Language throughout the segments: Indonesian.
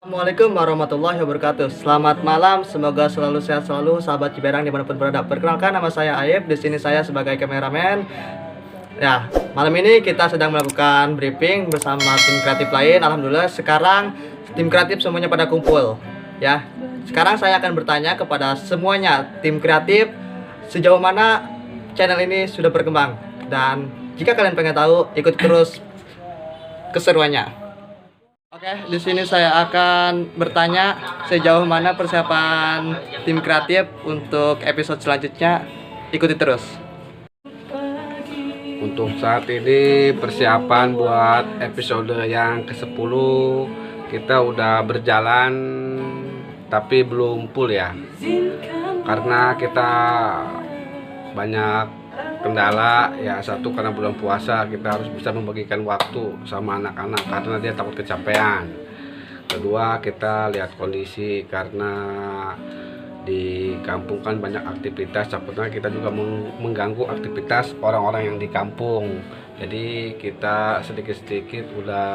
Assalamualaikum warahmatullahi wabarakatuh. Selamat malam, semoga selalu sehat selalu sahabat Ciberang dimanapun berada. Perkenalkan, nama saya Aib. Di sini saya sebagai kameramen. Ya, malam ini kita sedang melakukan briefing bersama tim kreatif lain. Alhamdulillah sekarang tim kreatif semuanya pada kumpul. Ya, sekarang saya akan bertanya kepada semuanya tim kreatif sejauh mana channel ini sudah berkembang. Dan jika kalian pengen tahu, ikut terus keseruannya. Oke, di sini saya akan bertanya sejauh mana persiapan tim kreatif untuk episode selanjutnya. Ikuti terus. Untuk saat ini persiapan buat episode yang ke-10 kita udah berjalan tapi belum full ya. Karena kita banyak kendala ya, satu karena bulan puasa kita harus bisa membagikan waktu sama anak-anak karena dia takut kecapean. Kedua, kita lihat kondisi karena di kampung kan banyak aktivitas, takutnya kita juga mengganggu aktivitas orang-orang yang di kampung. Jadi kita sedikit-sedikit udah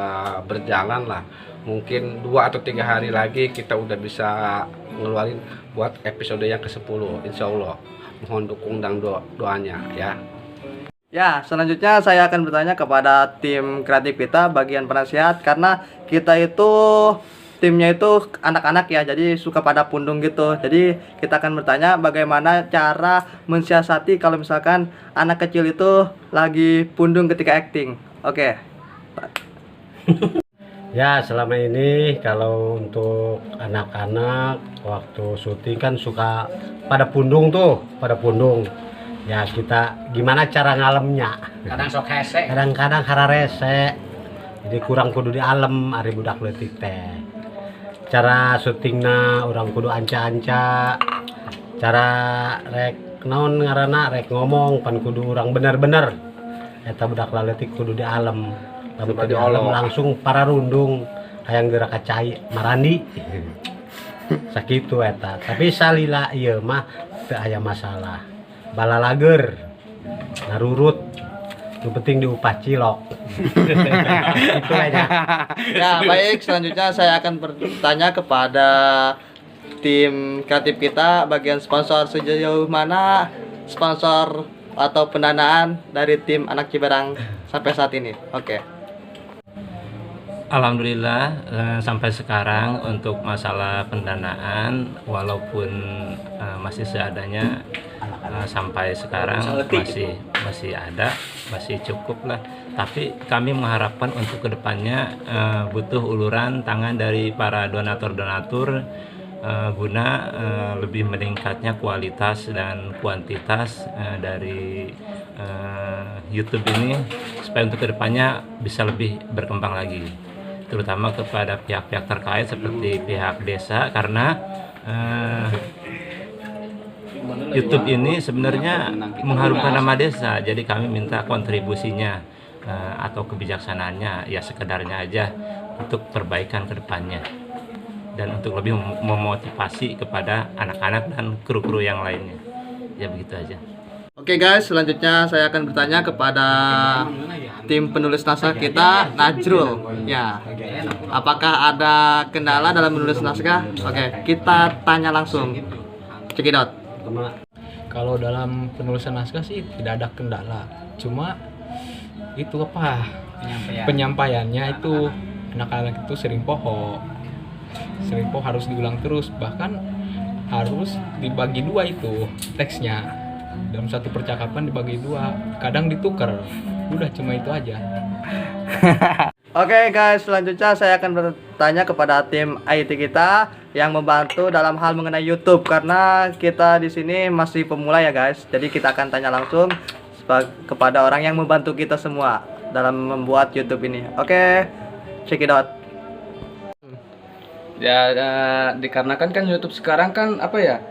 berjalan lah. Mungkin 2 atau 3 hari lagi kita udah bisa ngeluarin buat episode yang ke-10 insya Allah. Mohon dukung dan doanya ya. Ya, selanjutnya saya akan bertanya kepada tim kreatif kita bagian penasihat, karena kita itu timnya itu anak-anak ya, jadi suka pada pundung gitu. Jadi kita akan bertanya bagaimana cara mensiasati kalau misalkan anak kecil itu lagi pundung ketika acting. Oke. Ya, selama ini kalau untuk anak-anak waktu syuting kan suka pada pundung tuh, pada pundung. Ya kita gimana cara ngalemnya? Kadang sok hese. Kadang-kadang hararese. Jadi kurang kudu di alem ari budak leutik teh. Cara syutingna orang kudu anca-anca. Cara rek naon ngaranna rek ngomong pan kudu urang bener-bener. Eta budak leutik kudu di alem. Lamun teu diolong langsung para rundung hayang gerak kacai marandi. Sakitu eta. Tapi salila ieu mah teu aya masalah. Balalager narurut. Yang penting diupah cilok. Itu aja. Ya, baik, selanjutnya saya akan bertanya kepada tim kreatif kita bagian sponsor, sejauh mana sponsor atau pendanaan dari tim Anak Ciberang sampai saat ini. Oke. Alhamdulillah sampai sekarang untuk masalah pendanaan walaupun masih seadanya, sampai sekarang masih ada, masih cukup lah. Tapi kami mengharapkan untuk kedepannya butuh uluran tangan dari para donatur-donatur guna lebih meningkatnya kualitas dan kuantitas dari YouTube ini, supaya untuk kedepannya bisa lebih berkembang lagi, terutama kepada pihak-pihak terkait seperti pihak desa, karena YouTube ini sebenarnya mengharumkan nama desa. Jadi kami minta kontribusinya atau kebijaksanaannya ya sekedarnya aja untuk perbaikan kedepannya dan untuk lebih memotivasi kepada anak-anak dan kru-kru yang lainnya. Ya begitu aja. Oke guys, selanjutnya saya akan bertanya kepada tim penulis naskah kita, Najrul. Ya, apakah ada kendala dalam menulis naskah? Oke, kita tanya langsung. Cekidot. Kalau dalam penulisan naskah sih tidak ada kendala. Cuma itu apa? Penyampaiannya itu anak-anak itu sering poho harus diulang terus, bahkan harus dibagi 2 itu teksnya. Dalam satu percakapan dibagi 2, kadang ditukar. Udah cuma itu aja. Oke guys, selanjutnya saya akan bertanya kepada tim IT kita yang membantu dalam hal mengenai YouTube, karena kita di sini masih pemula ya guys. Jadi kita akan tanya langsung kepada orang yang membantu kita semua dalam membuat YouTube ini. Oke, check it out. Ya, dikarenakan kan YouTube sekarang kan apa ya,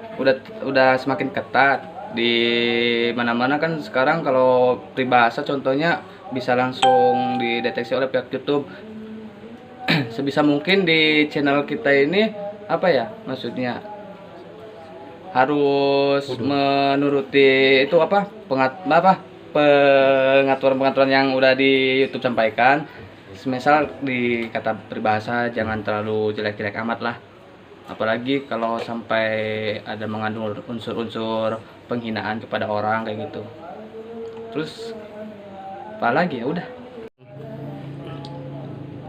udah semakin ketat. Di mana-mana kan sekarang kalau peribahasa contohnya bisa langsung dideteksi oleh pihak YouTube. Sebisa mungkin di channel kita ini apa ya, maksudnya harus menuruti itu pengaturan yang udah di YouTube sampaikan. semisal di kata peribahasa jangan terlalu jelek-jelek amat lah, apalagi kalau sampai ada mengandung unsur-unsur penghinaan kepada orang kayak gitu. Terus apalagi ya udah,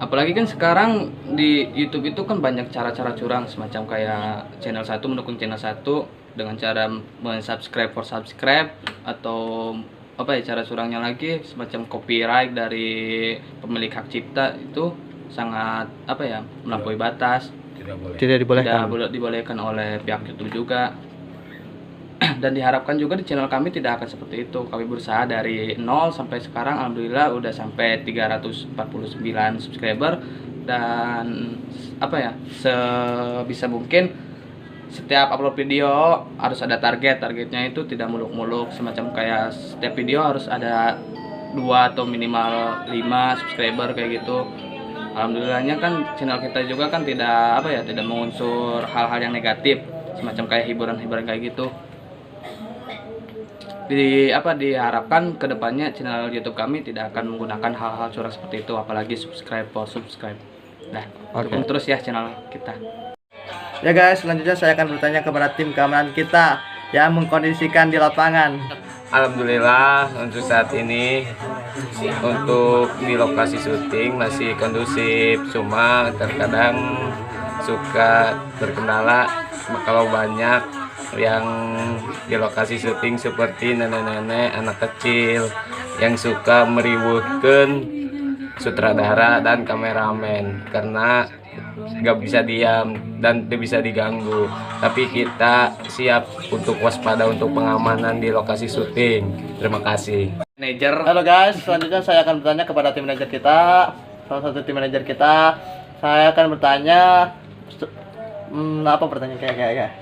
apalagi kan sekarang di YouTube itu kan banyak cara-cara curang, semacam kayak channel satu mendukung channel satu dengan cara mensubscribe for subscribe, atau apa ya, cara curangnya lagi semacam copyright dari pemilik hak cipta. Itu sangat apa ya, melampaui batas, Tidak dibolehkan. tidak dibolehkan oleh pihak YouTube juga. Dan diharapkan juga di channel kami tidak akan seperti itu. Kami berusaha dari 0 sampai sekarang alhamdulillah udah sampai 349 subscriber, dan apa ya, sebisa mungkin setiap upload video harus ada targetnya itu tidak muluk-muluk, semacam kayak setiap video harus ada 2 atau minimal 5 subscriber kayak gitu. Alhamdulillahnya kan channel kita juga kan tidak apa ya, tidak mengunsur hal-hal yang negatif, semacam kayak hiburan-hiburan kayak gitu. Diharapkan kedepannya channel YouTube kami tidak akan menggunakan hal-hal curang seperti itu, apalagi subscribe for subscribe. Nah, dukung terus ya channel kita. Ya guys, selanjutnya saya akan bertanya kepada tim keamanan kita yang mengkondisikan di lapangan. Alhamdulillah untuk saat ini untuk di lokasi syuting masih kondusif, cuma terkadang suka terkendala kalau banyak yang di lokasi syuting seperti nenek-nenek, anak kecil yang suka meriweuhkeun sutradara dan kameramen karena nggak bisa diam dan tidak bisa diganggu. Tapi kita siap untuk waspada untuk pengamanan di lokasi syuting. Terima kasih. Manajer, Halo guys, selanjutnya saya akan bertanya kepada tim manajer kita, salah satu tim manajer kita. Saya akan bertanya, apa pertanyaan kayak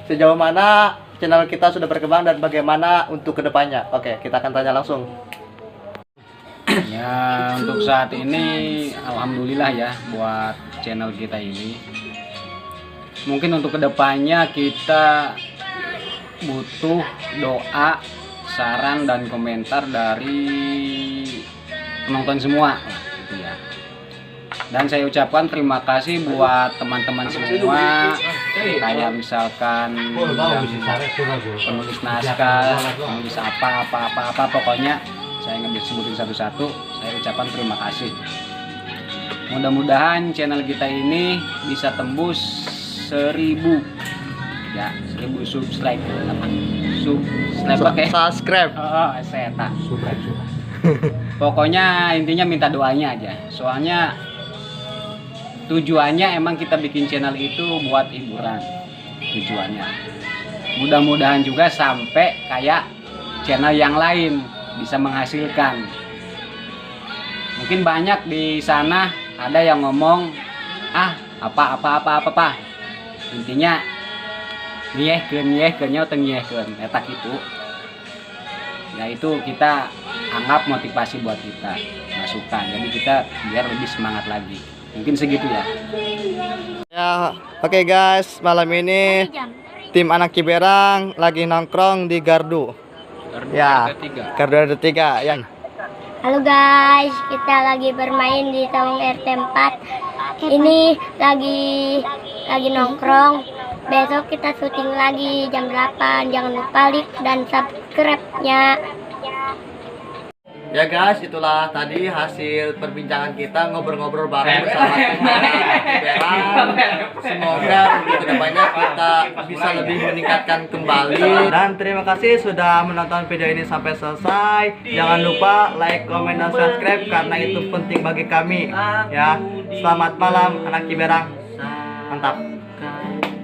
sejauh mana channel kita sudah berkembang dan bagaimana untuk kedepannya. Oke, kita akan tanya langsung. Ya, untuk saat ini alhamdulillah ya buat channel kita ini. Mungkin untuk kedepannya kita butuh doa, saran dan komentar dari penonton semua gitu ya. Dan saya ucapkan terima kasih buat teman-teman semua, kayak misalkan yang penulis naskah, penulis apa pokoknya saya nggak bisa sebutin satu-satu. Saya ucapkan terima kasih. Mudah-mudahan channel kita ini bisa tembus 1000 ya, 1000 subscribe apa? Subscribe. Oh, saya tak. Pokoknya intinya minta doanya aja. Soalnya tujuannya emang kita bikin channel itu buat hiburan. Tujuannya. Mudah-mudahan juga sampai kayak channel yang lain bisa menghasilkan. Mungkin banyak di sana ada yang ngomong apa. Intinya nyehkeunnya atau nyehkeun eta kitu. Ya itu kita anggap motivasi buat kita, masukan. Jadi kita biar lebih semangat lagi. Mungkin segitu ya. Ya, oke guys, malam ini tim anak Ciberang lagi nongkrong di Gardu. Ya, Gardu ada 3 ya. Halo guys, kita lagi bermain di Tawang RT 4. Ini lagi nongkrong. Besok kita syuting lagi jam 8. Jangan lupa like dan subscribe-nya. Ya guys, itulah tadi hasil perbincangan kita ngobrol-ngobrol bareng bersama tim anak Ciberang. Semoga untuk kedepannya kita bisa lebih meningkatkan kembali. Dan terima kasih sudah menonton video ini sampai selesai. Jangan lupa like, comment, dan subscribe karena itu penting bagi kami. Ya, selamat malam anak Ciberang. Mantap.